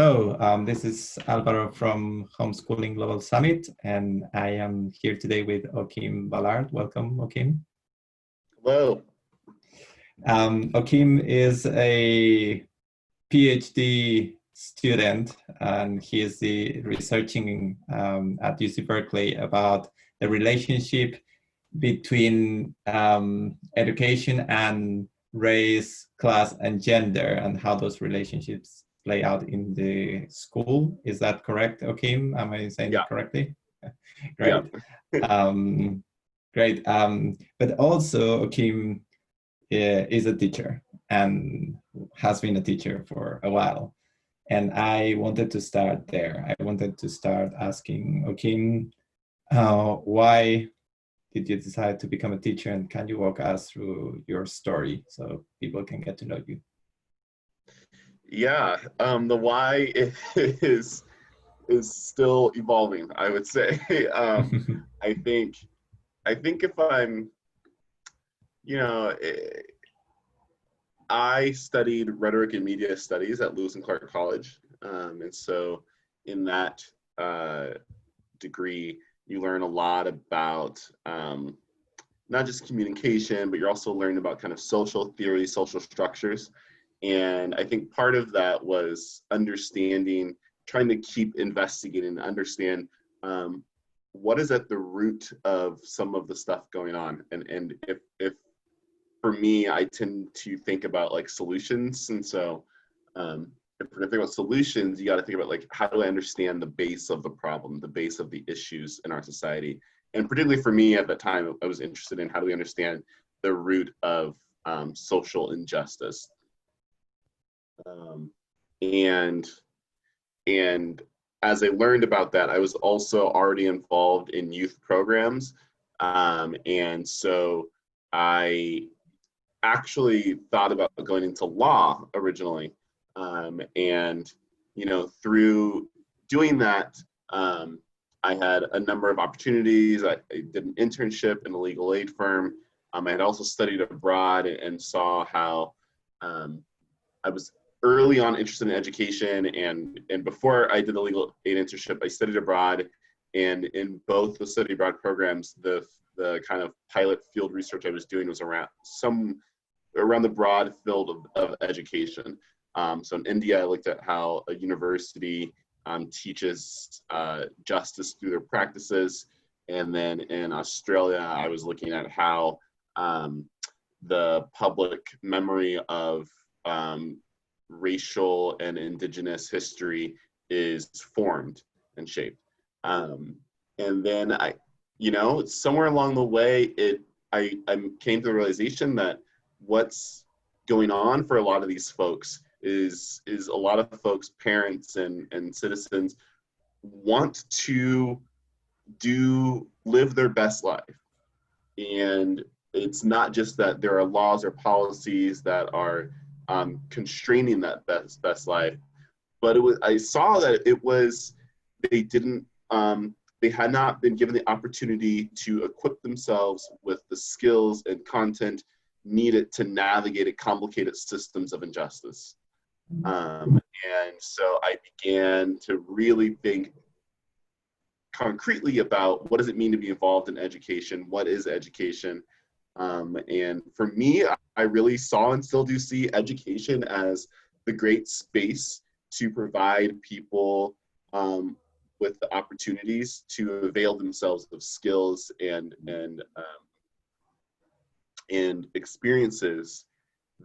Hello, this is Alvaro from Homeschooling Global Summit, and I am here today with Aukeem Ballard. Welcome, Aukeem. Hello. Aukeem is a PhD student, and he is researching at UC Berkeley about the relationship between education and race, class, and gender, and how those relationships play out in the school. Is that correct, Aukeem? Am I saying it correctly? Great. Yeah. Great. But also, Aukeem is a teacher and has been a teacher for a while. And I wanted to start there. I wanted to start asking Aukeem, why did you decide to become a teacher, and can you walk us through your story so people can get to know you? Yeah, the why is still evolving, I would say. I think if I'm, I studied rhetoric and media studies at Lewis and Clark College, and so in that degree, you learn a lot about not just communication, but you're also learning about kind of social theory, social structures. And I think part of that was understanding, trying to keep investigating and understand what is at the root of some of the stuff going on. And if for me, I tend to think about like solutions. And so if we're gonna think about solutions, you got to think about like, how do I understand the base of the problem, the base of the issues in our society? And particularly for me at that time, I was interested in how do we understand the root of social injustice. And as I learned about that, I was also already involved in youth programs. And so I actually thought about going into law originally. And, through doing that, I had a number of opportunities. I did an internship in a legal aid firm. I had also studied abroad and saw how I was early on interested in education, and before I did the legal aid internship, I studied abroad, and in both the study abroad programs, the kind of pilot field research I was doing was around the broad field of education. So in India, I looked at how a university teaches justice through their practices, and then in Australia, I was looking at how the public memory of racial and indigenous history is formed and shaped. And then somewhere along the way, I came to the realization that what's going on for a lot of these folks is a lot of folks, parents and citizens, want to live their best life. And it's not just that there are laws or policies that are constraining that best life, but I saw that they had not been given the opportunity to equip themselves with the skills and content needed to navigate complicated systems of injustice. And so I began to really think concretely about what does it mean to be involved in education? What is education? And for me, I really saw and still do see education as the great space to provide people with the opportunities to avail themselves of skills and experiences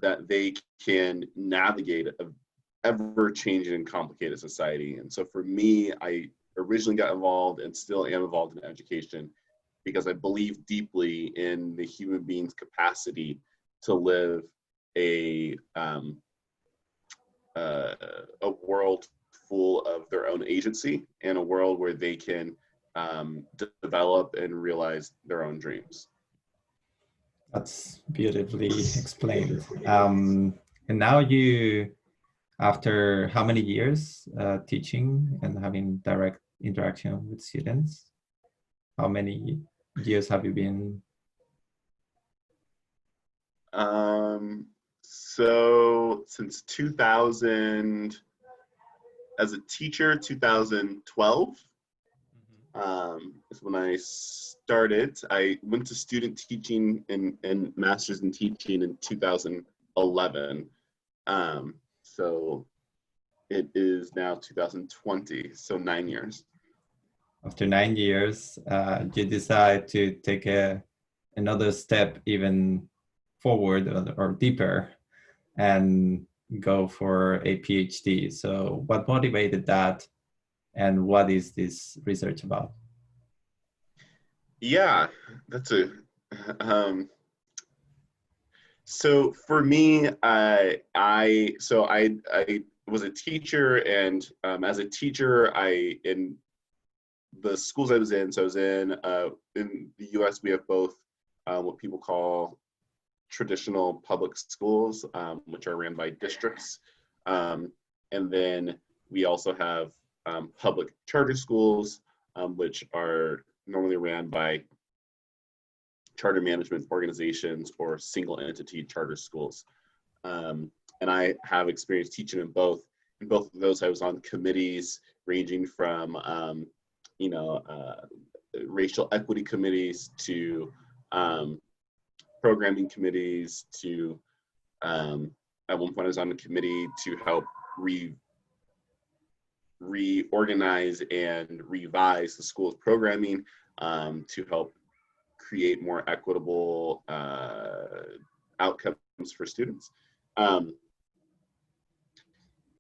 that they can navigate an ever-changing and complicated society. And so for me, I originally got involved and still am involved in education because I believe deeply in the human being's capacity to live a world full of their own agency and a world where they can develop and realize their own dreams. That's beautifully explained. And now you, after how many years teaching and having direct interaction with students, how many years have you been? So since 2000, as a teacher, 2012 Mhm. is when I started. I went to student teaching and master's in teaching in 2011. So it is now 2020, so 9 years. After 9 years, you decide to take another step even forward or deeper and go for a PhD. So what motivated that, and what is this research about? Yeah, that's a so for me, I was a teacher, and as a teacher, in the schools I was in. So I was in the U.S. We have both what people call traditional public schools, which are ran by districts, and then we also have public charter schools, which are normally ran by charter management organizations or single entity charter schools. And I have experience teaching in both. In both of those, I was on committees ranging from, racial equity committees to programming committees to, at one point I was on a committee to help reorganize and revise the school's programming to help create more equitable outcomes for students.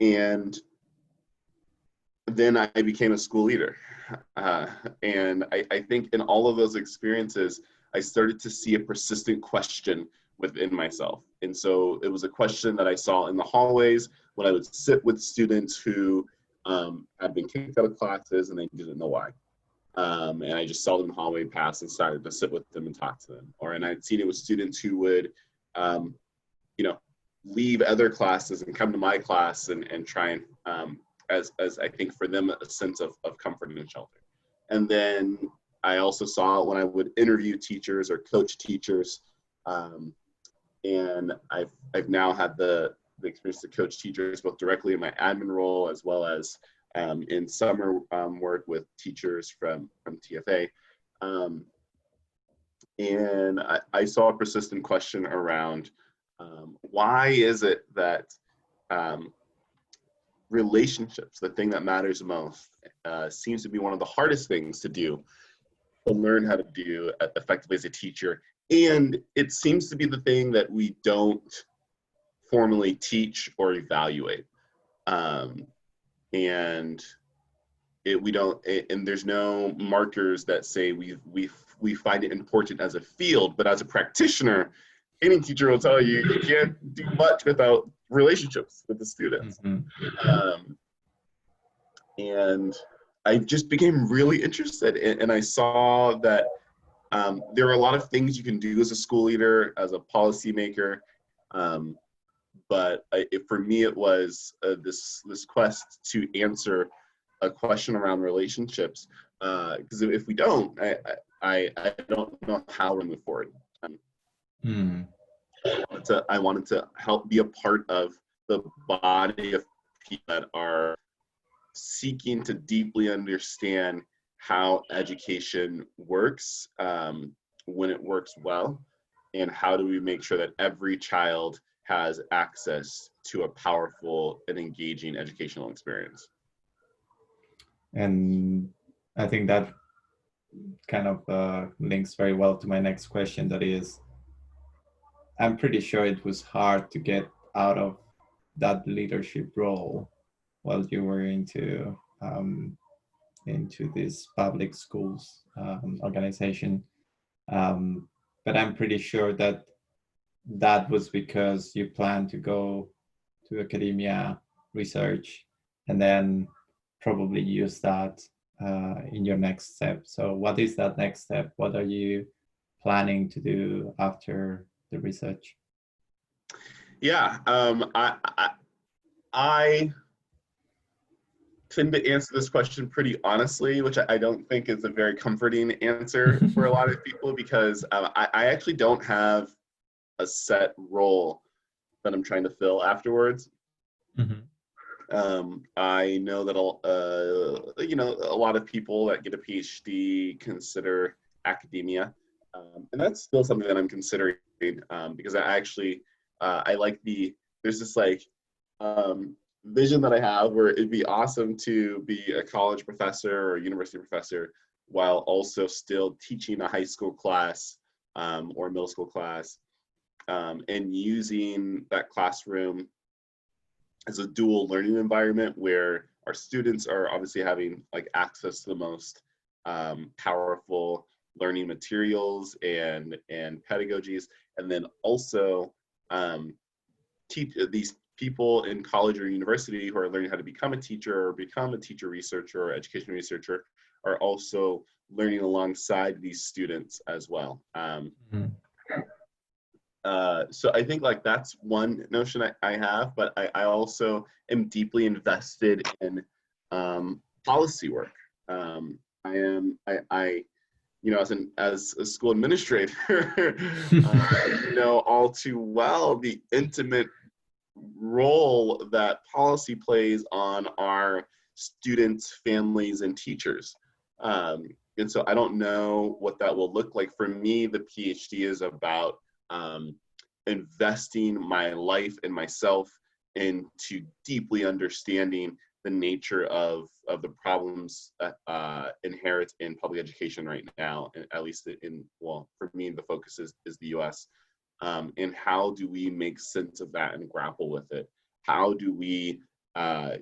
And then I became a school leader. And I think in all of those experiences, I started to see a persistent question within myself. And so it was a question that I saw in the hallways when I would sit with students who had been kicked out of classes and they didn't know why. And I just saw them in the hallway pass and started to sit with them and talk to them. And I'd seen it with students who would, leave other classes and come to my class and try and, as I think for them, a sense of comfort and shelter. And then I also saw it when I would interview teachers or coach teachers. And I've now had the experience to coach teachers both directly in my admin role as well as in summer work with teachers from TFA. And I saw a persistent question around why is it that relationships, the thing that matters most, seems to be one of the hardest things to do, to learn how to do effectively as a teacher. And it seems to be the thing that we don't formally teach or evaluate. And there's no markers that say we find it important as a field, but as a practitioner, any teacher will tell you you can't do much without relationships with the students. Mm-hmm. And I just became really interested, and I saw that there are a lot of things you can do as a school leader, as a policymaker, but for me it was this quest to answer a question around relationships, because if we don't, I don't know how we're going to move forward. I wanted to help be a part of the body of people that are seeking to deeply understand how education works when it works well, and how do we make sure that every child has access to a powerful and engaging educational experience. And I think that kind of links very well to my next question, that is, I'm pretty sure it was hard to get out of that leadership role while you were into this public schools organization. But I'm pretty sure that was because you planned to go to academia, research, and then probably use that in your next step. So what is that next step? What are you planning to do after the research? Yeah, I tend to answer this question pretty honestly, which I don't think is a very comforting answer for a lot of people, because I actually don't have a set role that I'm trying to fill afterwards. Mm-hmm. I know that a lot of people that get a PhD consider academia, and that's still something that I'm considering, because I actually I like there's this like vision that I have where it'd be awesome to be a college professor or a university professor while also still teaching a high school class, or a middle school class, and using that classroom as a dual learning environment where our students are obviously having like access to the most powerful learning materials and pedagogies, and then also teach these people in college or university who are learning how to become a teacher or become a teacher researcher or education researcher are also learning alongside these students as well. So I think like that's one notion I have, but I also am deeply invested in policy work. As a school administrator, know all too well the intimate role that policy plays on our students, families, and teachers. And so I don't know what that will look like. For me, the PhD is about investing my life and myself into deeply understanding the nature of the problems inherent in public education right now, and at least for me, the focus is the US. And how do we make sense of that and grapple with it? How do we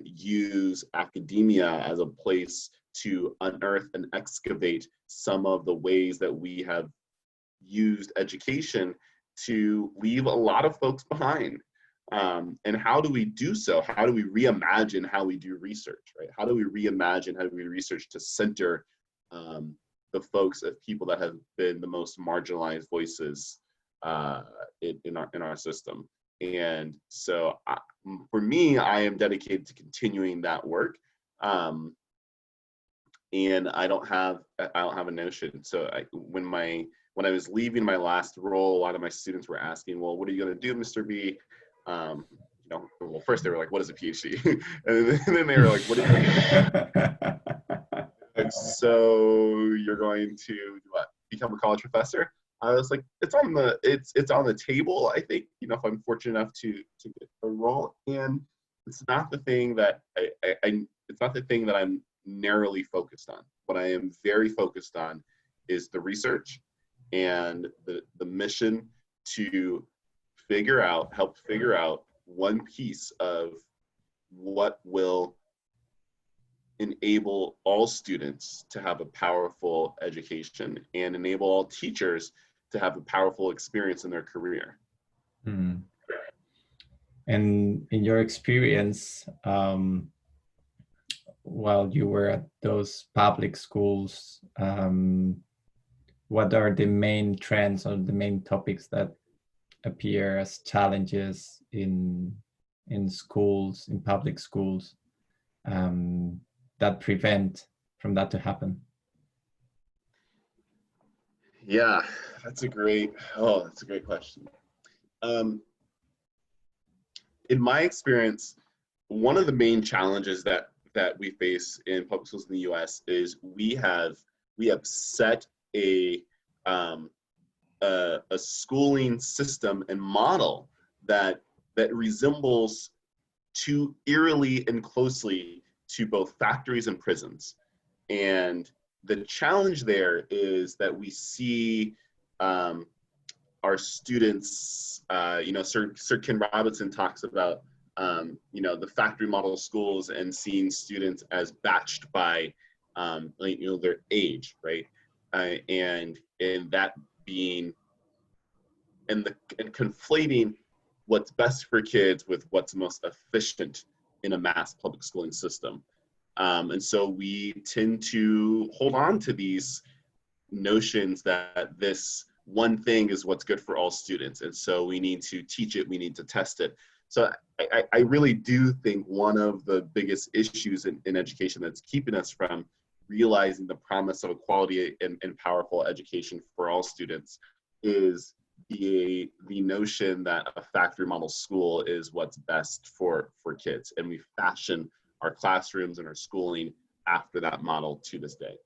use academia as a place to unearth and excavate some of the ways that we have used education to leave a lot of folks behind? And how do we do so? How do we reimagine how we do research, right? How do we reimagine how do we research to center the folks of people that have been the most marginalized voices in our system? And so for me, I am dedicated to continuing that work. And I don't have a notion. So when I was leaving my last role, a lot of my students were asking, well, what are you going to do, Mr. B? Well, first they were like, what is a PhD? And then they were like, what are you going to do? Like, so you're going to what, become a college professor? I was like, it's on the table. I think, if I'm fortunate enough to get a role, and it's not the thing that it's not the thing that I'm narrowly focused on. What I am very focused on is the research and the mission to help figure out one piece of what will enable all students to have a powerful education and enable all teachers to have a powerful experience in their career. And in your experience, while you were at those public schools, what are the main trends or the main topics that appear as challenges in schools, in public schools, that prevent from that to happen? Yeah, that's a great question. In my experience, one of the main challenges that we face in public schools in the US is we have set a schooling system and model that resembles too eerily and closely to both factories and prisons. And the challenge there is that we see our students, Sir Ken Robinson talks about, the factory model schools and seeing students as batched by, their age, right? And that being, and conflating what's best for kids with what's most efficient in a mass public schooling system. And so we tend to hold on to these notions that this one thing is what's good for all students. And so we need to teach it, we need to test it. So I really do think one of the biggest issues in education that's keeping us from realizing the promise of a quality and powerful education for all students is the notion that a factory model school is what's best for kids, and we fashion our classrooms and our schooling after that model to this day.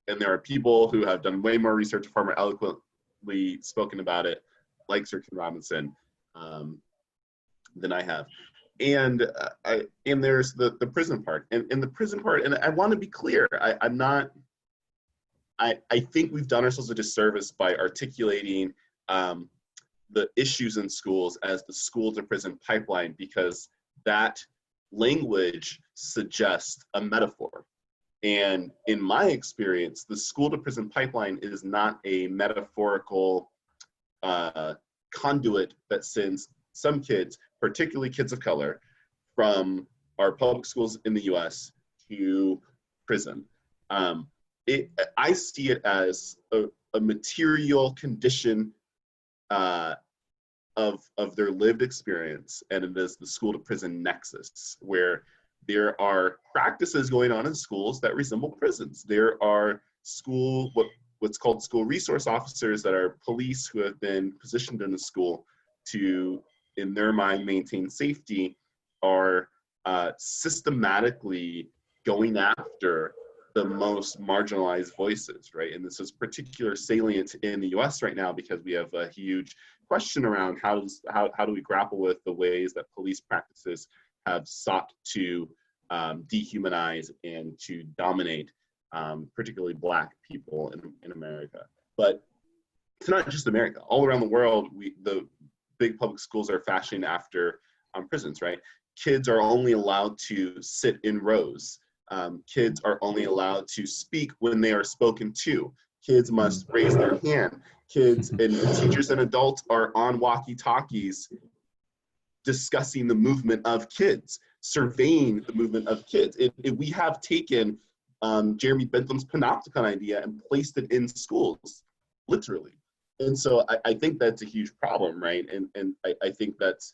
And there are people who have done way more research, far more eloquently spoken about it, like Sir Ken Robinson, than I have. And there's the prison part, and the prison part, and I want to be clear, I think we've done ourselves a disservice by articulating the issues in schools as the school to prison pipeline, because that language suggests a metaphor. And in my experience, the school to prison pipeline is not a metaphorical conduit that sends some kids, particularly kids of color, from our public schools in the US to prison. I see it as a material condition of their lived experience, and it is the school to prison nexus, where there are practices going on in schools that resemble prisons. There are what's called school resource officers that are police who have been positioned in the school to, in their mind, maintain safety, are systematically going after the most marginalized voices, right? And this is particularly salient in the US right now because we have a huge question around how do we grapple with the ways that police practices have sought to dehumanize and to dominate particularly Black people in America. But it's not just America. All around the world, the big public schools are fashioning after prisons, right? Kids are only allowed to sit in rows. Kids are only allowed to speak when they are spoken to. Kids must raise their hand. Kids and teachers and adults are on walkie-talkies discussing the movement of kids, surveying the movement of kids. We have taken Jeremy Bentham's panopticon idea and placed it in schools, literally. And so I think that's a huge problem, right? And I think that's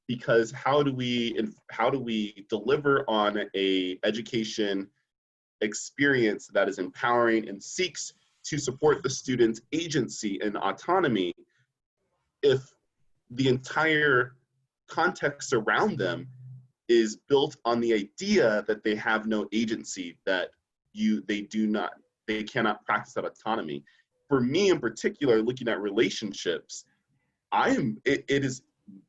because how do we deliver on a education experience that is empowering and seeks to support the student's agency and autonomy if the entire context around them is built on the idea that they have no agency, that they cannot practice that autonomy. For me in particular, looking at relationships, it is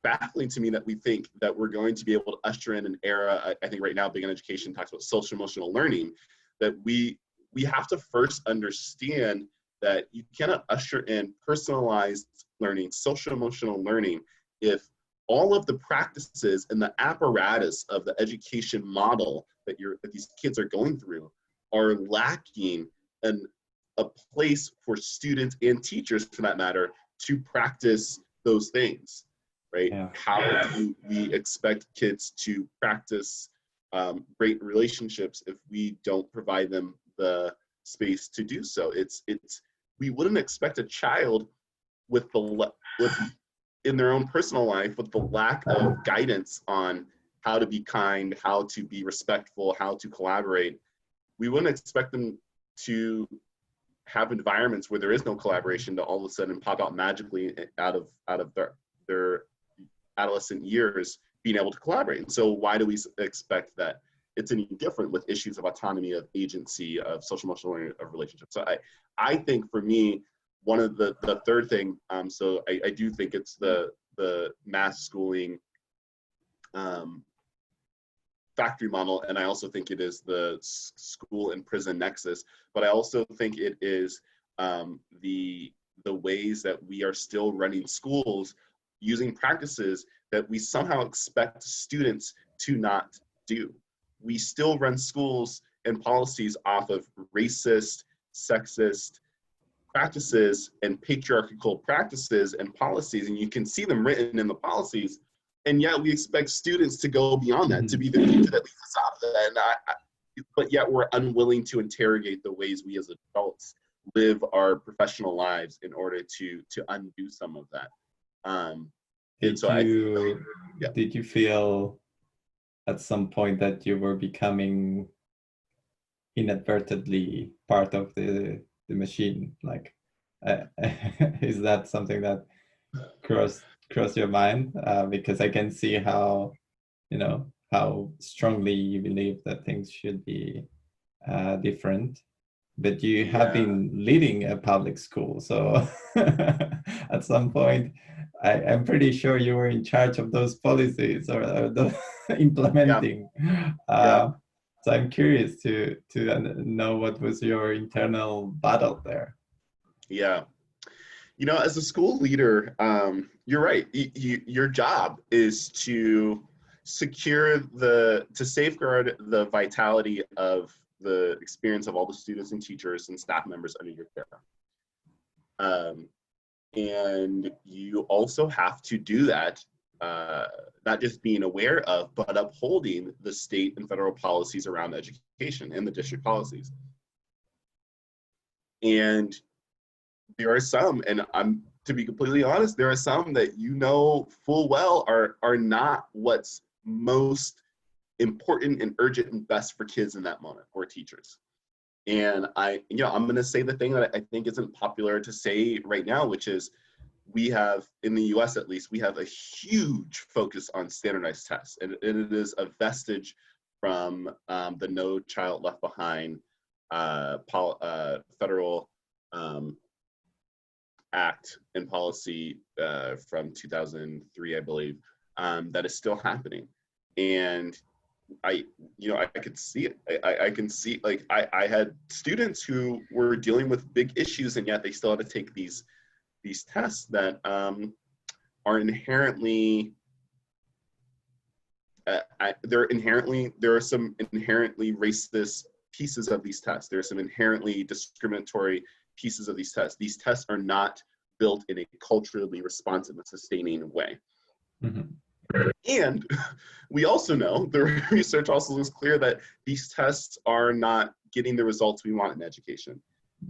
baffling to me that we think that we're going to be able to usher in an era. I think right now Big on Education talks about social emotional learning, that we have to first understand that you cannot usher in personalized learning, social emotional learning, if all of the practices and the apparatus of the education model that these kids are going through are lacking a place for students and teachers, for that matter, to practice those things, right? Yeah. How do we expect kids to practice great relationships if we don't provide them the space to do so? We wouldn't expect a child in their own personal life with the lack of guidance on how to be kind, how to be respectful, how to collaborate. We wouldn't expect them to have environments where there is no collaboration to all of a sudden pop out magically out of their adolescent years being able to collaborate. And so why do we expect that it's any different with issues of autonomy, of agency, of social emotional learning, of relationships? So I think for me, one of the third thing, so I do think it's the mass schooling factory model, and I also think it is the school and prison nexus, but I also think it is the ways that we are still running schools using practices that we somehow expect students to not do. We still run schools and policies off of racist, sexist practices and patriarchal practices and policies, and you can see them written in the policies, and yet we expect students to go beyond that, to be the future that leads us out of that. But yet we're unwilling to interrogate the ways we as adults live our professional lives in order to undo some of that. Did you feel at some point that you were becoming inadvertently part of the machine? Like, Is that something that cross your mind? Because I can see how, how strongly you believe that things should be different. But you have been leading a public school, so at some point, I'm pretty sure you were in charge of those policies or the implementing. So I'm curious to know what was your internal battle there. Yeah. As a school leader, you're right. Your job is to safeguard the vitality of the experience of all the students and teachers and staff members under your care. And you also have to do that, not just being aware of, but upholding the state and federal policies around education and the district policies. And there are some, and to be completely honest, there are some that full well are not what's most important and urgent and best for kids in that moment or teachers. And I'm going to say the thing that I think isn't popular to say right now, which is we have, in the US at least, we have a huge focus on standardized tests. And it is a vestige from the No Child Left Behind federal act and policy from 2003, I believe, that is still happening. And I could see it. I can see, like, I had students who were dealing with big issues, and yet they still had to take these tests that are inherently, there are some inherently racist pieces of these tests. There are some inherently discriminatory pieces of these tests. These tests are not built in a culturally responsive and sustaining way. Mm-hmm. And we also know, the research also is clear, that these tests are not getting the results we want in education.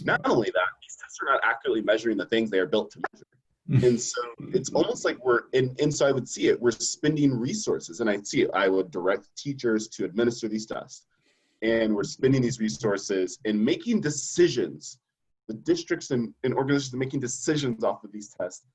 Not only that, these tests are not accurately measuring the things they are built to measure. And so it's almost like and so I would see it, we're spending resources, and I see it, I would direct teachers to administer these tests. And we're spending these resources and making decisions. The districts and organizations are making decisions off of these tests.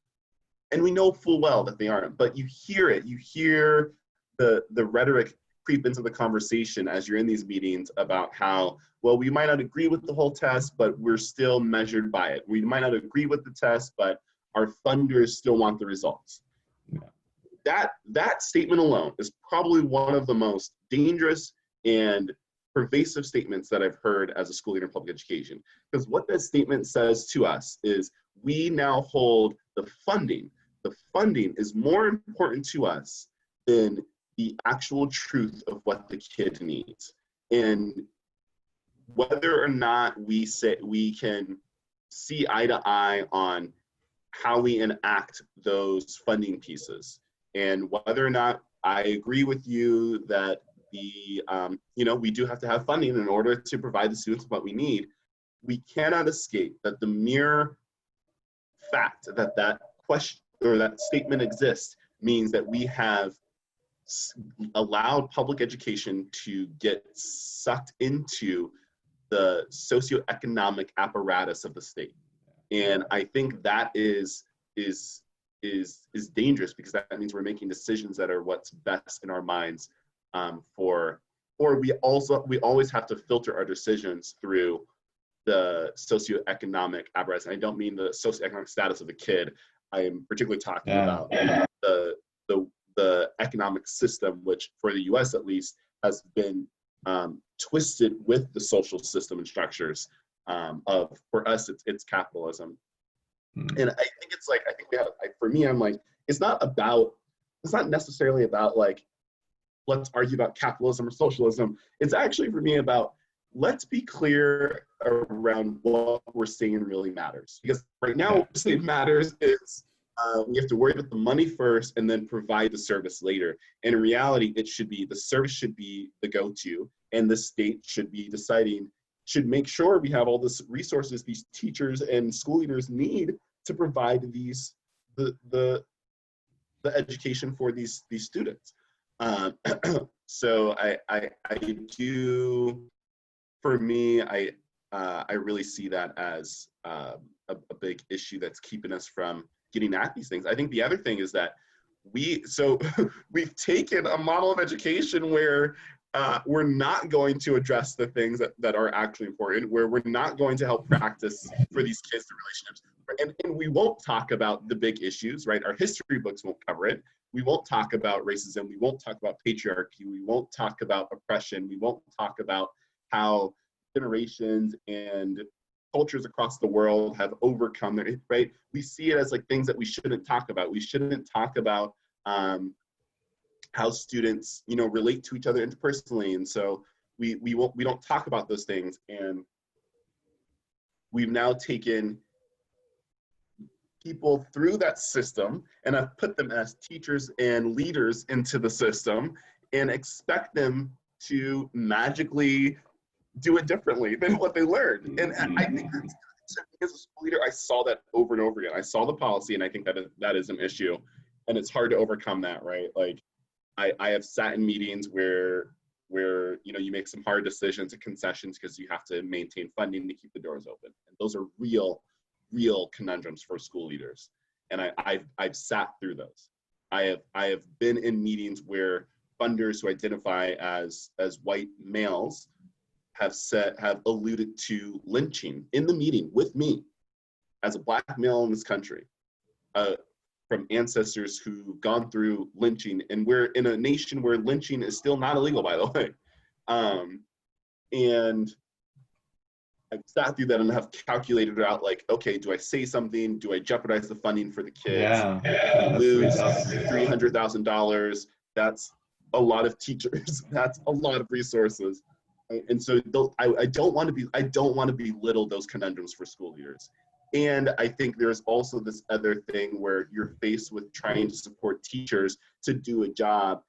And we know full well that they aren't, but you hear it. You hear the rhetoric creep into the conversation as you're in these meetings about how, well, we might not agree with the whole test, but we're still measured by it. We might not agree with the test, but our funders still want the results. That statement alone is probably one of the most dangerous and pervasive statements that I've heard as a school leader in public education. Because what that statement says to us is, we now hold the funding. The funding is more important to us than the actual truth of what the kid needs. And whether or not we can see eye to eye on how we enact those funding pieces, and whether or not I agree with you that we do have to have funding in order to provide the students what we need, we cannot escape that the mere fact that question or that statement exists means that we have allowed public education to get sucked into the socioeconomic apparatus of the state. And I think that is dangerous, because that means we're making decisions that are what's best in our minds, or we always have to filter our decisions through the socioeconomic apparatus. And I don't mean the socioeconomic status of the kid. I am particularly talking about the economic system, which for the US at least has been twisted with the social system and structures of, for us, it's capitalism. And I think it's like, for me, I'm like, it's not necessarily about like, let's argue about capitalism or socialism. It's actually, for me, about, let's be clear around what we're saying really matters. Because right now, what we're saying matters is we have to worry about the money first and then provide the service later. And in reality, the service should be the go-to, and the state should make sure we have all the resources these teachers and school leaders need to provide the education for these students. So I do, for me, I really see that as a big issue that's keeping us from getting at these things. I think the other thing is that we've taken a model of education where we're not going to address the things that are actually important, where we're not going to help practice for these kids the relationships. And we won't talk about the big issues, right? Our history books won't cover it. We won't talk about racism. We won't talk about patriarchy. We won't talk about oppression. We won't talk about how generations and cultures across the world have overcome their, right? We see it as like things that we shouldn't talk about. We shouldn't talk about how students, relate to each other interpersonally. And so we don't talk about those things. And we've now taken people through that system and have put them as teachers and leaders into the system and expect them to magically do it differently than what they learned. And I think that's, as a school leader, I saw that over and over again. I saw the policy, and I think that is an issue, and it's hard to overcome that, right? Like, I have sat in meetings where you make some hard decisions and concessions because you have to maintain funding to keep the doors open, and those are real conundrums for school leaders. And I've sat through those. I have been in meetings where funders who identify as white males have alluded to lynching in the meeting with me as a Black male in this country, from ancestors who've gone through lynching. And we're in a nation where lynching is still not illegal, by the way. And I've sat through that and have calculated out, like, okay, do I say something? Do I jeopardize the funding for the kids? Yeah. Lose $300,000. That's a lot of teachers. That's a lot of resources. And so I don't want to belittle those conundrums for school leaders. And I think there's also this other thing where you're faced with trying to support teachers to do a job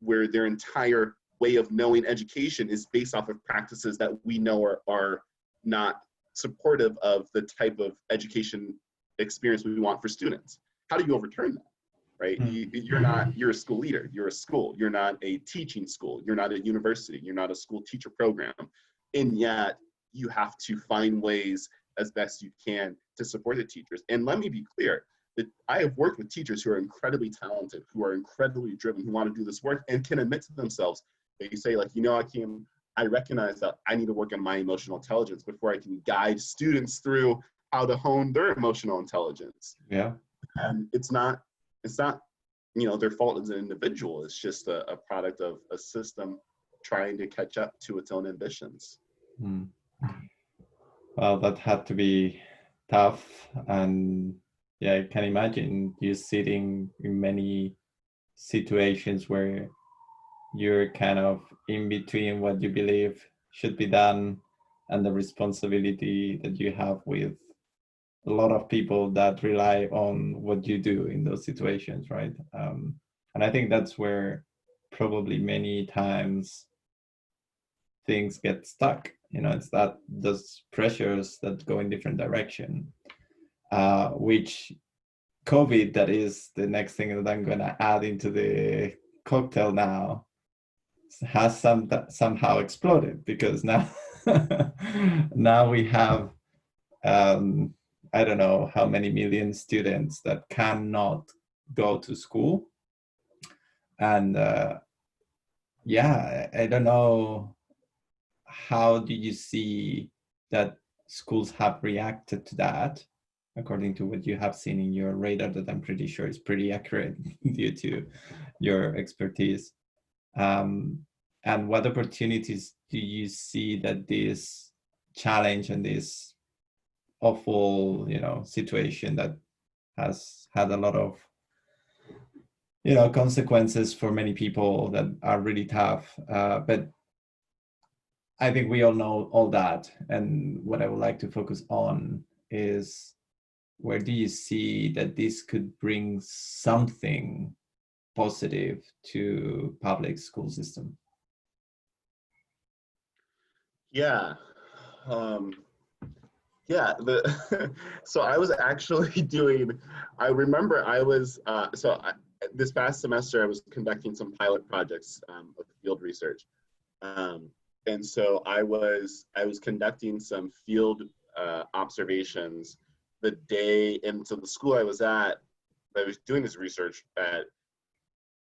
where their entire way of knowing education is based off of practices that we know are not supportive of the type of education experience we want for students. How do you overturn that? Right? You're a school leader, you're a school, you're not a teaching school, you're not a university, you're not a school teacher program. And yet you have to find ways as best you can to support the teachers. And let me be clear that I have worked with teachers who are incredibly talented, who are incredibly driven, who want to do this work and can admit to themselves, they say, like, Aukeem, I recognize that I need to work on my emotional intelligence before I can guide students through how to hone their emotional intelligence. Yeah. And it's not their fault as an individual. It's just a product of a system trying to catch up to its own ambitions. Well, that had to be tough. And yeah, I can imagine you sitting in many situations where you're kind of in between what you believe should be done and the responsibility that you have with a lot of people that rely on what you do in those situations, right? And I think that's where probably many times things get stuck. It's that those pressures that go in different direction, which COVID, that is the next thing that I'm going to add into the cocktail now, has somehow exploded, because now now we have I don't know how many million students that cannot go to school. And I don't know, how do you see that schools have reacted to that, according to what you have seen in your radar, that I'm pretty sure is pretty accurate due to your expertise? And what opportunities do you see that this challenge and this awful, situation that has had a lot of, consequences for many people that are really tough. But I think we all know all that. And what I would like to focus on is, where do you see that this could bring something positive to public school system? Yeah. So I was actually this past semester, I was conducting some pilot projects of field research. And so I was conducting some field observations the day into the school I was at. I was doing this research at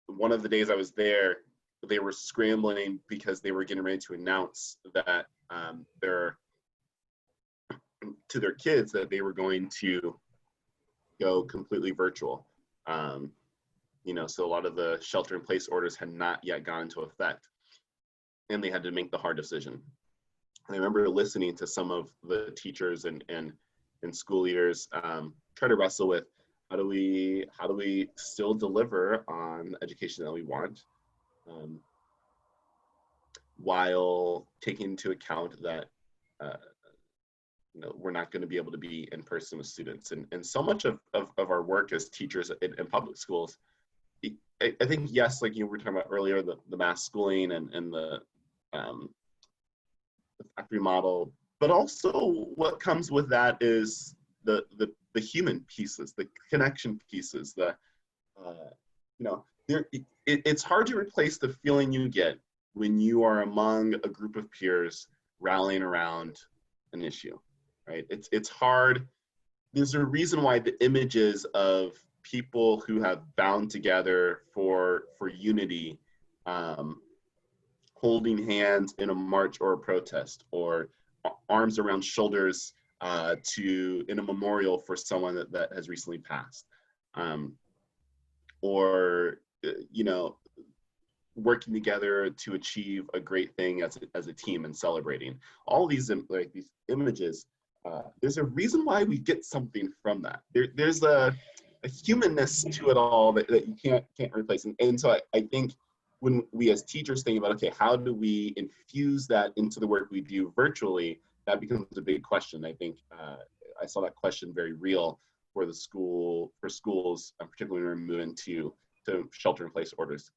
one of the days I was there. They were scrambling because they were getting ready to announce that to their kids that they were going to go completely virtual. You know, so a lot of the shelter-in-place orders had not yet gone into effect, and they had to make the hard decision. And I remember listening to some of the teachers and school leaders try to wrestle with how do we still deliver on the education that we want, while taking into account that you know, we're not going to be able to be in person with students. And so much of our work as teachers in public schools, I think, yes, like you were talking about earlier, the mass schooling and the factory model, but also what comes with that is the human pieces, the connection pieces, you know, it's hard to replace the feeling you get when you are among a group of peers rallying around an issue, right? It's hard. There's a reason why the images of people who have bound together for unity, holding hands in a march or a protest, or arms around shoulders in a memorial for someone that has recently passed, or you know, working together to achieve a great thing as a team and celebrating. All these these images, there's a reason why we get something from that. There's a humanness to it all that you can't replace. And so I think when we as teachers think about, okay, how do we infuse that into the work we do virtually, that becomes a big question. I think I saw that question very real for schools, particularly when we're moving to shelter-in-place orders.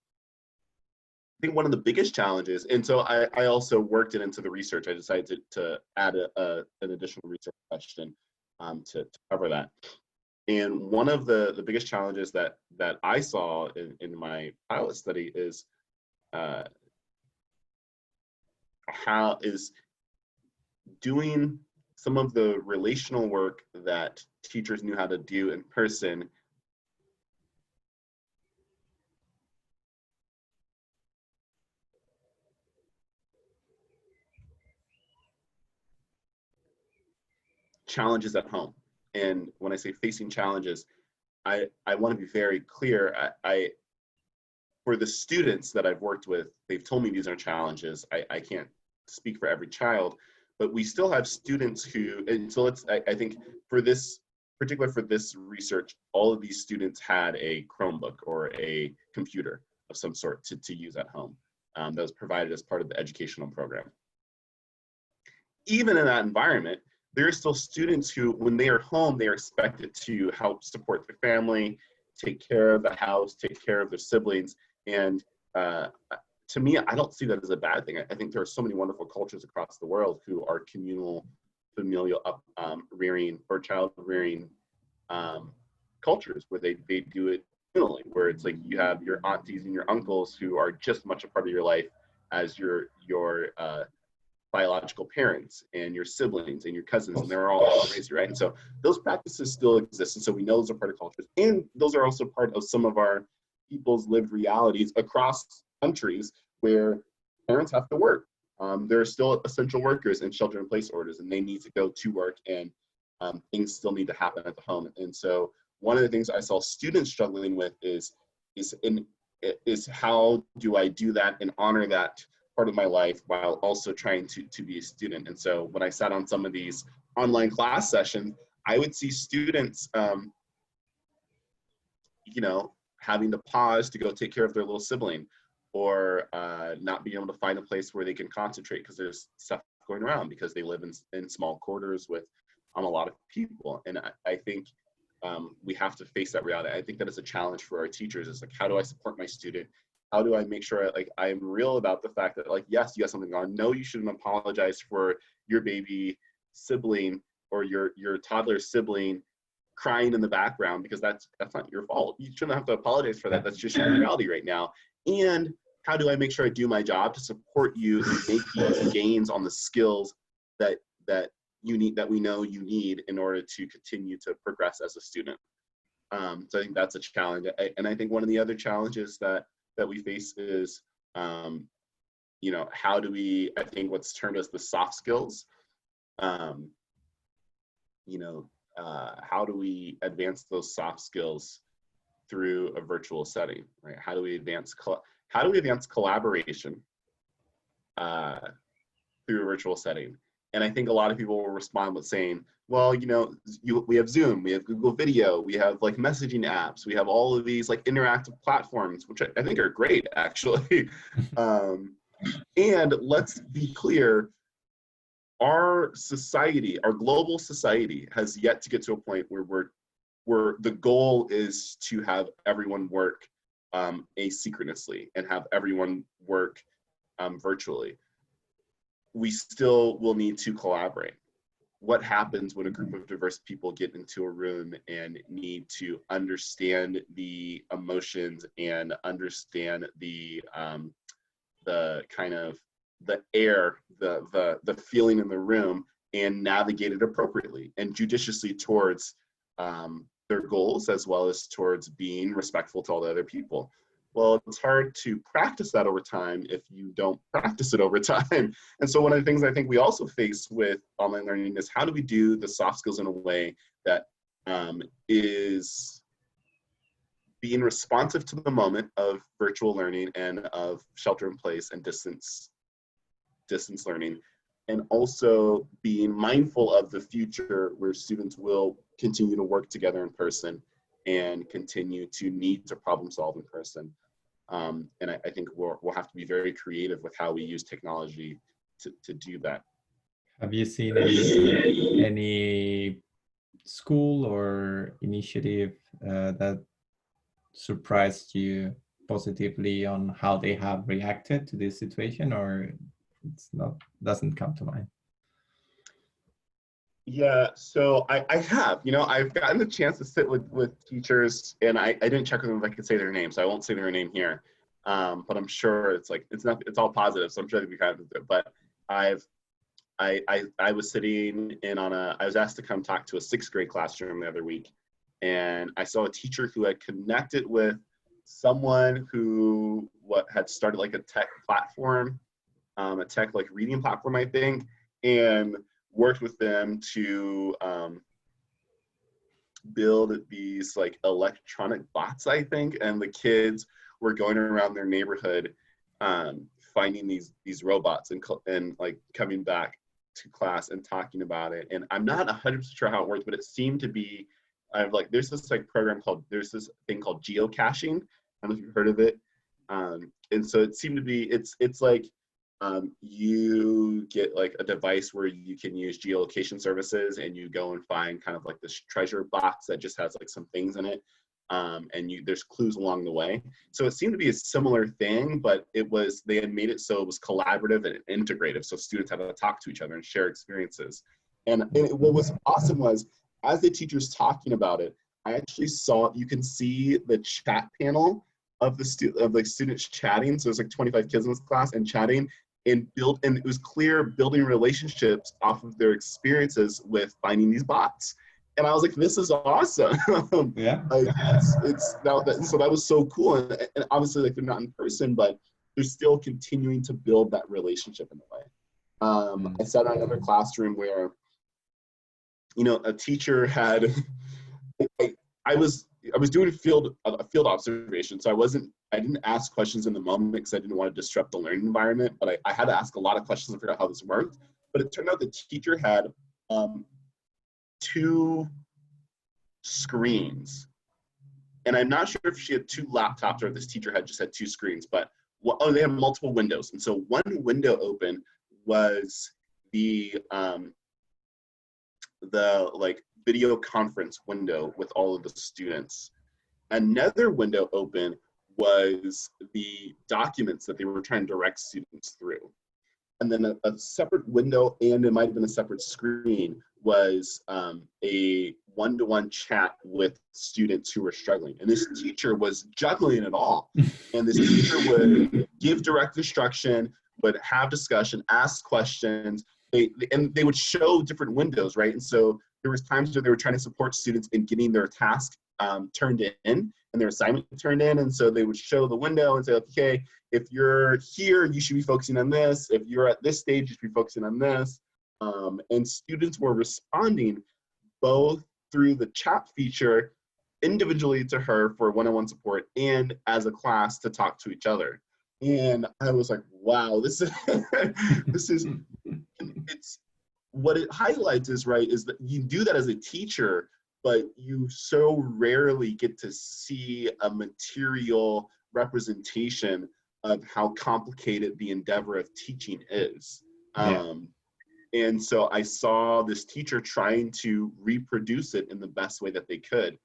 I think one of the biggest challenges, and so I also worked it into the research. I decided to add an additional research question to cover that. And one of the biggest challenges that I saw in my pilot study is how is doing some of the relational work that teachers knew how to do in person challenges at home. And when I say facing challenges, I want to be very clear. For the students that I've worked with, they've told me these are challenges. I can't speak for every child, but we still have students who, and so I think for this research, all of these students had a Chromebook or a computer of some sort to use at home that was provided as part of the educational program. Even in that environment, there are still students who, when they are home, they are expected to help support their family, take care of the house, take care of their siblings. And to me, I don't see that as a bad thing. I think there are so many wonderful cultures across the world who are communal, familial rearing or child rearing cultures where they do it communally, where it's like you have your aunties and your uncles who are just as much a part of your life as your biological parents and your siblings and your cousins, and they're all raised, right? And so those practices still exist, and so we know those are part of cultures, and those are also part of some of our people's lived realities across countries where parents have to work. There are still essential workers in shelter-in-place orders, and they need to go to work, and things still need to happen at the home. And so one of the things I saw students struggling with is how do I do that and honor that part of my life while also trying to be a student. And so when I sat on some of these online class sessions, I would see students, you know, having to pause to go take care of their little sibling, or not being able to find a place where they can concentrate because there's stuff going around because they live in small quarters with a lot of people. And I think we have to face that reality. I think that is a challenge for our teachers. It's like, how do I support my student? How do I make sure I am real about the fact that yes, you have something on. No, you shouldn't apologize for your baby sibling or your toddler sibling crying in the background, because that's not your fault. You shouldn't have to apologize for that. That's just your reality right now. And how do I make sure I do my job to support you and make these gains on the skills that you need, that we know you need in order to continue to progress as a student. So I think that's a challenge. And I think one of the other challenges that we face is, you know, how do we, I think what's termed as the soft skills, you know, how do we advance those soft skills through a virtual setting, right? How do we advance collaboration through a virtual setting? And I think a lot of people will respond with saying, well, you know, we have Zoom, we have Google Video, we have like messaging apps, we have all of these like interactive platforms, which I think are great, actually. And let's be clear, our society, our global society has yet to get to a point where the goal is to have everyone work asynchronously and have everyone work virtually. We still will need to collaborate. What happens when a group of diverse people get into a room and need to understand the emotions and understand the kind of the air, the feeling in the room, and navigate it appropriately and judiciously towards their goals, as well as towards being respectful to all the other people? Well, it's hard to practice that over time if you don't practice it over time. And so one of the things I think we also face with online learning is, how do we do the soft skills in a way that is being responsive to the moment of virtual learning and of shelter in place and distance learning, and also being mindful of the future where students will continue to work together in person and continue to need to problem solve in person. And I think we'll have to be very creative with how we use technology to do that. Have you seen any school or initiative that surprised you positively on how they have reacted to this situation, or doesn't come to mind? Yeah, so I have, you know, I've gotten the chance to sit with teachers, and I didn't check with them if I could say their name, so I won't say their name here. But I'm sure it's all positive, so I'm sure they'd be kind of it. But I was sitting in I was asked to come talk to a 6th grade classroom the other week, and I saw a teacher who had connected with someone who had started like a tech platform, a tech like reading platform, I think, and worked with them to build these like electronic bots, I think, and the kids were going around their neighborhood finding these robots and like coming back to class and talking about it. And I'm not 100% sure how it works, but it seemed to be, there's this thing called geocaching. I don't know if you've heard of it. And so it seemed to be, it's like, you get like a device where you can use geolocation services, and you go and find kind of like this treasure box that just has like some things in it, and there's clues along the way. So it seemed to be a similar thing, but they had made it so it was collaborative and integrative, so students had to talk to each other and share experiences. And what was awesome was, as the teacher's talking about it, I actually you can see the chat panel of the students chatting. So there's like 25 kids in this class and chatting, and it was clear building relationships off of their experiences with finding these bots. And I was like, this is awesome. Yeah. So that was so cool. And obviously, like, they're not in person, but they're still continuing to build that relationship in a way. I sat in another classroom where, you know, a teacher had, I was doing a field observation, so I didn't ask questions in the moment because I didn't want to disrupt the learning environment, but I had to ask a lot of questions to figure out how this worked. But it turned out the teacher had 2 screens, and I'm not sure if she had 2 laptops or if this teacher had just had 2 screens, but they had multiple windows. And so one window open was the like video conference window with all of the students. Another window open was the documents that they were trying to direct students through. And then a separate window, and it might have been a separate screen, was a one-to-one chat with students who were struggling. And this teacher was juggling it all. And this teacher would give direct instruction, but have discussion, ask questions. And they would show different windows, right? And so there was times where they were trying to support students in getting their task turned in and their assignment turned in. And so they would show the window and say, okay, if you're here, you should be focusing on this. If you're at this stage, you should be focusing on this. And students were responding both through the chat feature individually to her for one-on-one support and as a class to talk to each other. And I was like, wow, this is, it's, what it highlights is, right, is that you do that as a teacher, but you so rarely get to see a material representation of how complicated the endeavor of teaching is. Yeah. And so I saw this teacher trying to reproduce it in the best way that they could.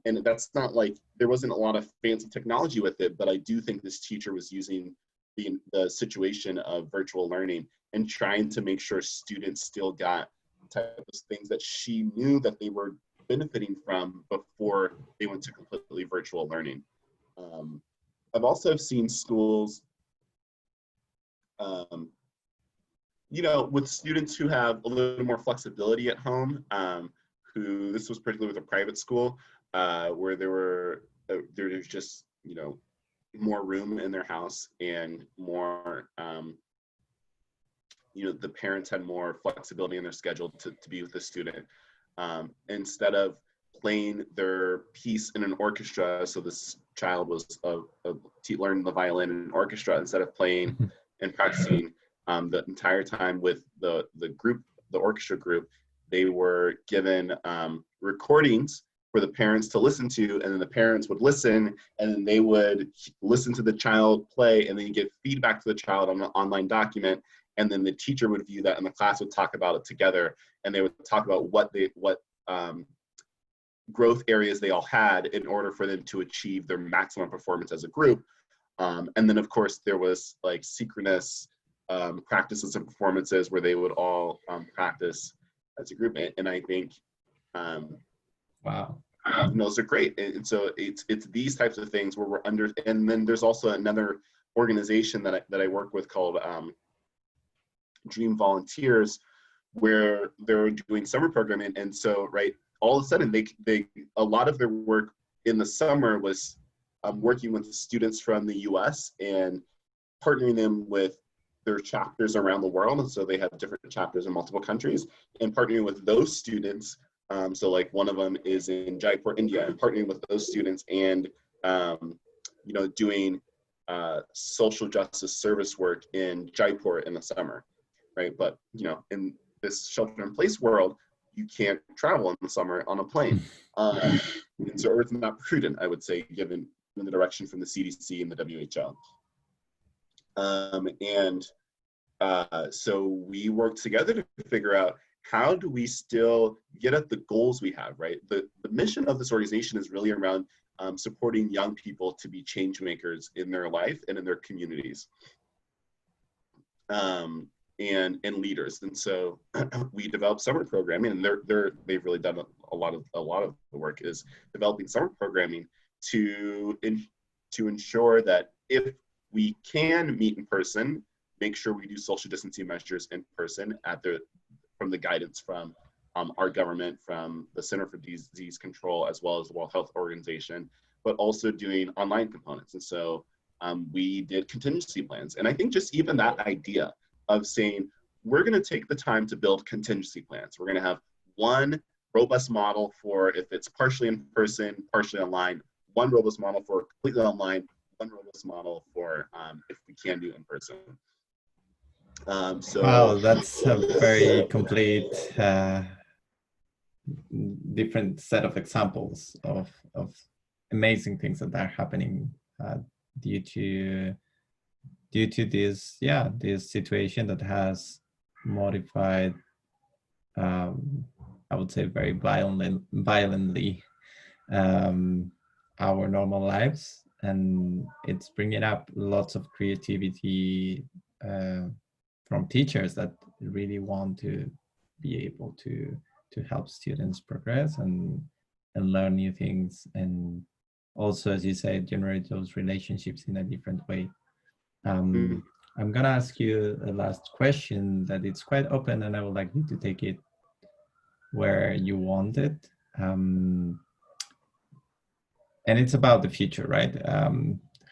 And that's not like, there wasn't a lot of fancy technology with it, but I do think this teacher was using the situation of virtual learning and trying to make sure students still got type of things that she knew that they were benefiting from before they went to completely virtual learning. I've also seen schools, you know, with students who have a little more flexibility at home, who, this was particularly with a private school, where there's just, you know, more room in their house and more, you know, the parents had more flexibility in their schedule to be with the student. Instead of playing their piece in an orchestra, so this child was learning the violin in an orchestra, instead of playing and practicing the entire time with the group, the orchestra group, they were given recordings for the parents to listen to, and then the parents would listen, and then they would listen to the child play, and then give feedback to the child on an online document, and then the teacher would view that, and the class would talk about it together, and they would talk about what growth areas they all had in order for them to achieve their maximum performance as a group. And then of course there was like synchronous practices and performances where they would all practice as a group, and I think wow, those are great. And so it's these types of things where we're under. And then there's also another organization that I work with called Dream Volunteers, where they're doing summer programming. And so, right, all of a sudden they a lot of their work in the summer was working with students from the US and partnering them with their chapters around the world. And so they have different chapters in multiple countries, and partnering with those students. So like one of them is in Jaipur, India, and partnering with those students and, you know, doing social justice service work in Jaipur in the summer, right? But, you know, in this shelter-in-place world, you can't travel in the summer on a plane. And so it's not prudent, I would say, given the direction from the CDC and the WHO. So we worked together to figure out, how do we still get at the goals we have, right? The mission of this organization is really around supporting young people to be change makers in their life and in their communities, and leaders. And so we developed summer programming, and they've really done a lot of the work is developing summer programming to ensure that if we can meet in person, make sure we do social distancing measures in person from the guidance from our government, from the Center for Disease Control, as well as the World Health Organization, but also doing online components. And so we did contingency plans. And I think just even that idea of saying, we're going to take the time to build contingency plans. We're going to have one robust model for if it's partially in person, partially online, one robust model for completely online, one robust model for if we can do in person. So wow, that's a very complete different set of examples of amazing things that are happening due to this this situation that has modified, I would say, very violently our normal lives, and it's bringing up lots of creativity from teachers that really want to be able to help students progress and learn new things, and also, as you say, generate those relationships in a different way. Um, I'm gonna ask you a last question that it's quite open, and I would like you to take it where you want it. And it's about the future, right?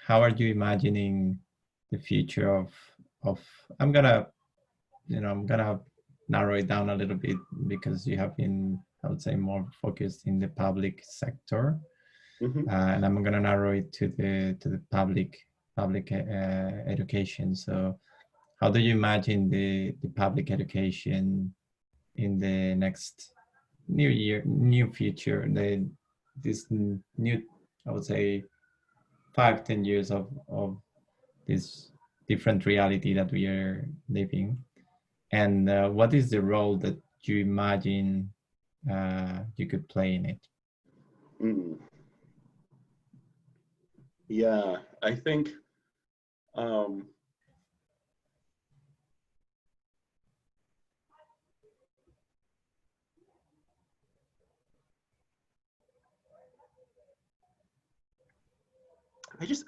How are you imagining the future of I'm gonna narrow it down a little bit because you have been, I would say, more focused in the public sector, and I'm gonna narrow it to the public education. So, how do you imagine the public education in the next new future? This new, I would say, 5-10 years of this different reality that we are living. And what is the role that you imagine you could play in it? Yeah, I think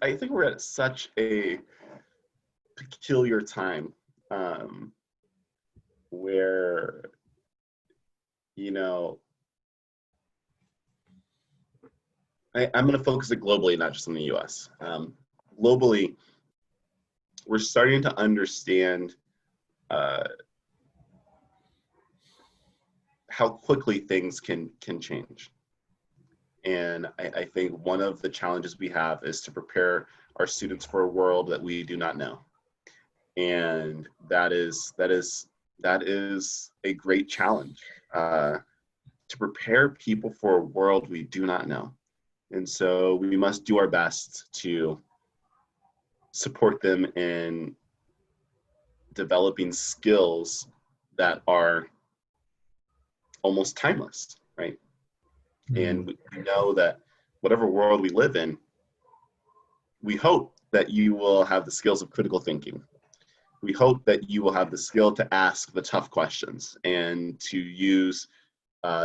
I think we're at such a peculiar time where, you know, I'm going to focus it globally, not just in the US. Globally, we're starting to understand how quickly things can change. And I think one of the challenges we have is to prepare our students for a world that we do not know. And that is a great challenge, to prepare people for a world we do not know. And so we must do our best to support them in developing skills that are almost timeless, right? And we know that whatever world we live in, we hope that you will have the skills of critical thinking. We hope that you will have the skill to ask the tough questions and to use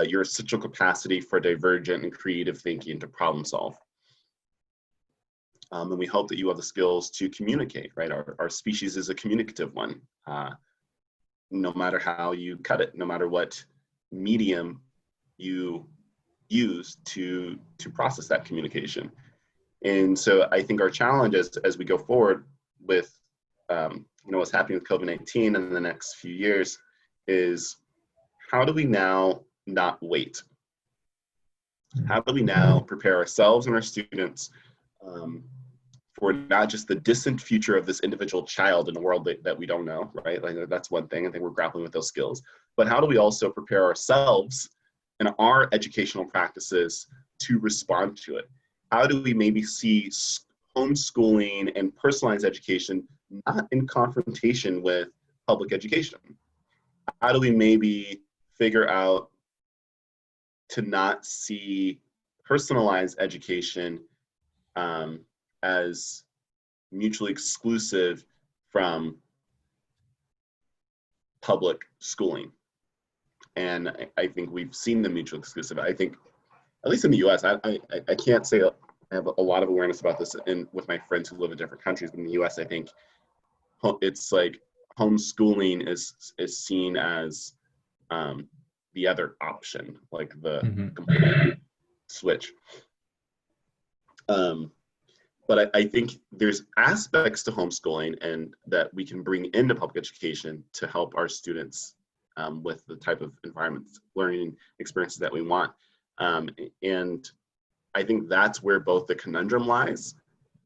your essential capacity for divergent and creative thinking to problem solve. And we hope that you have the skills to communicate, right? Our species is a communicative one. No matter how you cut it, no matter what medium you use to process that communication. And so I think our challenge as we go forward with what's happening with COVID-19 in the next few years is, how do we now not wait? How do we now prepare ourselves and our students for not just the distant future of this individual child in a world that we don't know, right? Like, that's one thing. I think we're grappling with those skills. But how do we also prepare ourselves and our educational practices to respond to it? How do we maybe see homeschooling and personalized education not in confrontation with public education? How do we maybe figure out to not see personalized education as mutually exclusive from public schooling? And I think we've seen the mutual exclusive. I think, at least in the US, I can't say I have a lot of awareness about this with my friends who live in different countries, but in the US, I think it's like homeschooling is seen as the other option, like the complete switch. But I think there's aspects to homeschooling and that we can bring into public education to help our students with the type of environments, learning experiences that we want. And I think that's where both the conundrum lies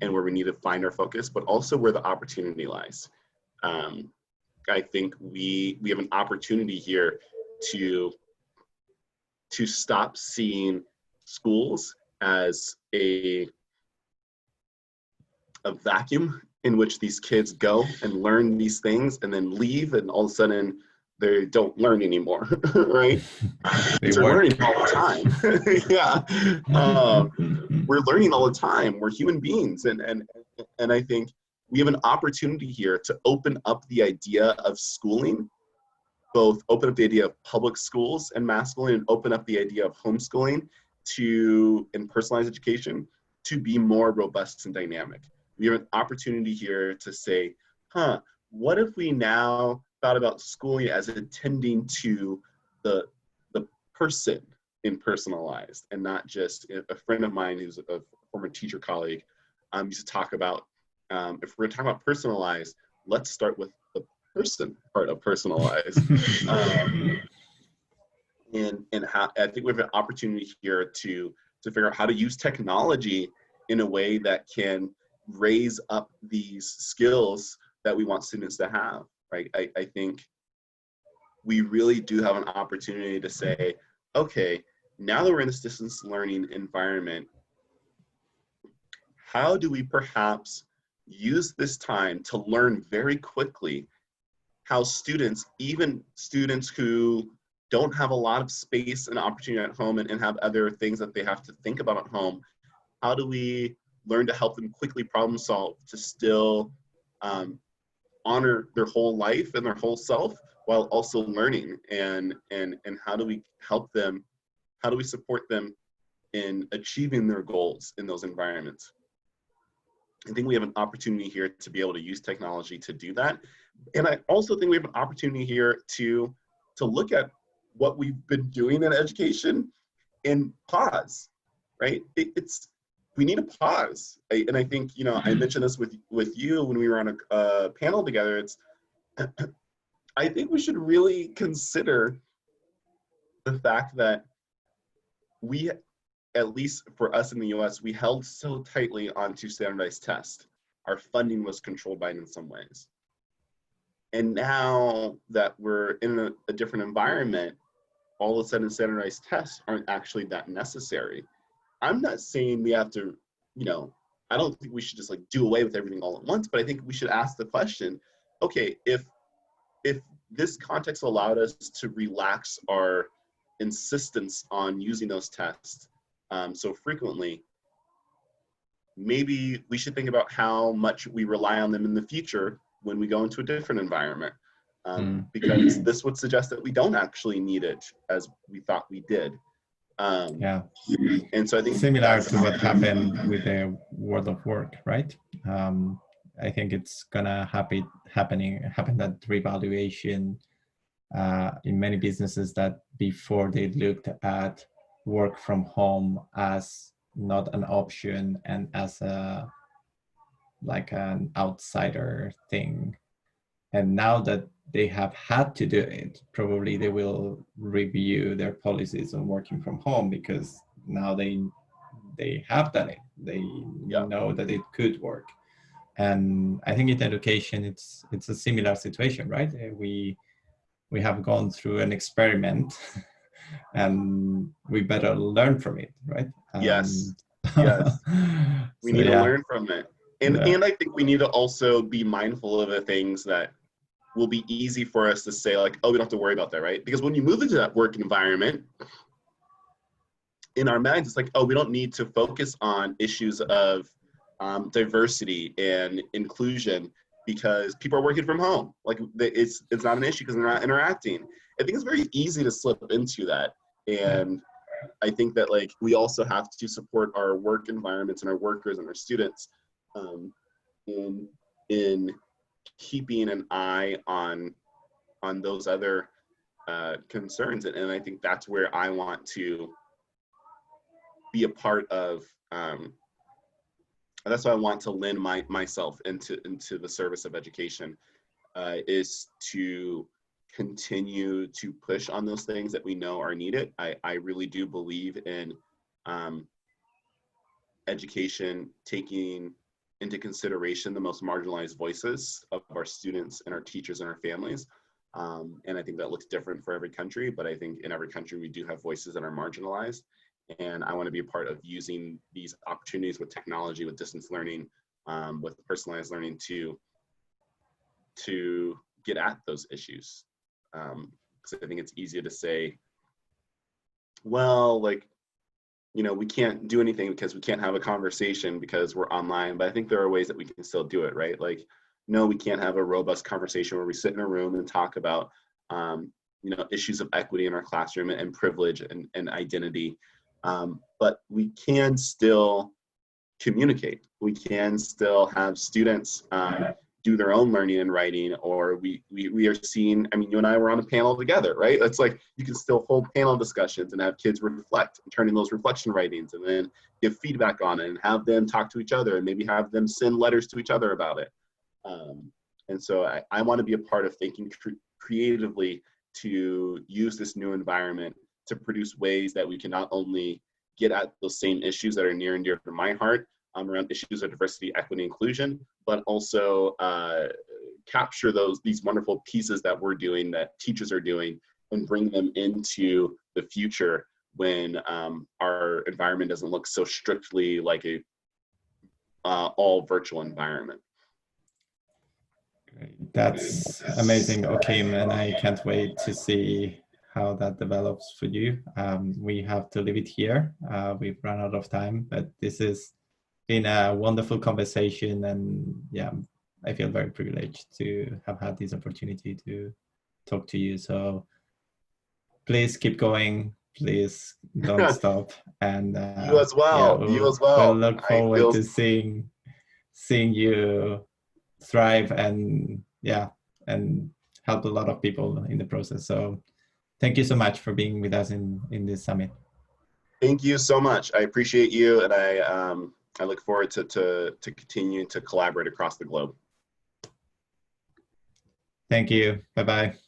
and where we need to find our focus, but also where the opportunity lies. I think we have an opportunity here to stop seeing schools as a vacuum in which these kids go and learn these things and then leave, and all of a sudden they don't learn anymore, right? They're learning all the time. Yeah, we're learning all the time. We're human beings, and I think we have an opportunity here to open up the idea of schooling, both open up the idea of public schools and mass schooling, and open up the idea of homeschooling and personalized education to be more robust and dynamic. We have an opportunity here to say, what if we now thought about schooling as attending to the person in personalized, and not just a friend of mine who's a former teacher colleague used to talk about, if we're going to talk about personalized, let's start with the person part of personalized. And how, I think we have an opportunity here to figure out how to use technology in a way that can raise up these skills that we want students to have, right? I think we really do have an opportunity to say, okay, now that we're in this distance learning environment, how do we perhaps use this time to learn very quickly how students, even students who don't have a lot of space and opportunity at home and have other things that they have to think about at home, how do we learn to help them quickly problem solve to still honor their whole life and their whole self while also learning, and how do we help them, how do we support them in achieving their goals in those environments? I think we have an opportunity here to be able to use technology to do that. And I also think we have an opportunity here to look at what we've been doing in education and pause, right? We need a pause. And I think, you know, I mentioned this with you when we were on a panel together. It's, I think we should really consider the fact that we, at least for us in the US, we held so tightly onto standardized tests. Our funding was controlled by it in some ways. And now that we're in a different environment, all of a sudden standardized tests aren't actually that necessary. I'm not saying we have to, you know, I don't think we should just like do away with everything all at once, but I think we should ask the question, okay, if this context allowed us to relax our insistence on using those tests so frequently, maybe we should think about how much we rely on them in the future when we go into a different environment. Because this would suggest that we don't actually need it as we thought we did. Yeah. And so I think similar to what happened with the world of work, right? I think it's gonna happen that revaluation in many businesses, that before they looked at work from home as not an option and as a like an outsider thing, and now that they have had to do it, probably they will review their policies on working from home, because now they have done it. They know that it could work. And I think in education, it's a similar situation, right? We have gone through an experiment and we better learn from it, right? Yes. We So, need to learn from it. And I think we need to also be mindful of the things that will be easy for us to say, like, oh, we don't have to worry about that, right? Because when you move into that work environment, in our minds, it's like, oh, we don't need to focus on issues of diversity and inclusion because people are working from home. Like, it's not an issue because they're not interacting. I think it's very easy to slip into that. And I think that, like, we also have to support our work environments and our workers and our students in keeping an eye on those other concerns. And I think that's where I want to be a part of, that's why I want to lend myself into the service of education, is to continue to push on those things that we know are needed. I really do believe in education taking into consideration the most marginalized voices of our students and our teachers and our families. And I think that looks different for every country, but I think in every country we do have voices that are marginalized. And I want to be a part of using these opportunities with technology, with distance learning, with personalized learning to get at those issues. Because I think it's easier to say, well, like, you know, we can't do anything because we can't have a conversation because we're online. But I think there are ways that we can still do it, right? Like, no, we can't have a robust conversation where we sit in a room and talk about, you know, issues of equity in our classroom and privilege and identity. But we can still communicate. We can still have students do their own learning and writing, or we are seeing, I mean, you and I were on a panel together, right? It's like you can still hold panel discussions and have kids reflect and turn in those reflection writings and then give feedback on it and have them talk to each other and maybe have them send letters to each other about it. And so I want to be a part of thinking creatively to use this new environment to produce ways that we can not only get at those same issues that are near and dear to my heart, around issues of diversity, equity, inclusion, but also capture these wonderful pieces that we're doing, that teachers are doing, and bring them into the future when our environment doesn't look so strictly like a all virtual environment. Great. That's amazing, Aukeem, and I can't wait to see how that develops for you. We have to leave it here. We've run out of time, but this has been a wonderful conversation, and yeah, I feel very privileged to have had this opportunity to talk to you. So please keep going. Please don't stop. And you as well. Yeah, You as well. We'll look forward to seeing you thrive and help a lot of people in the process. So thank you so much for being with us in this summit. Thank you so much. I appreciate you, and I look forward to continue to collaborate across the globe. Thank you. Bye-bye.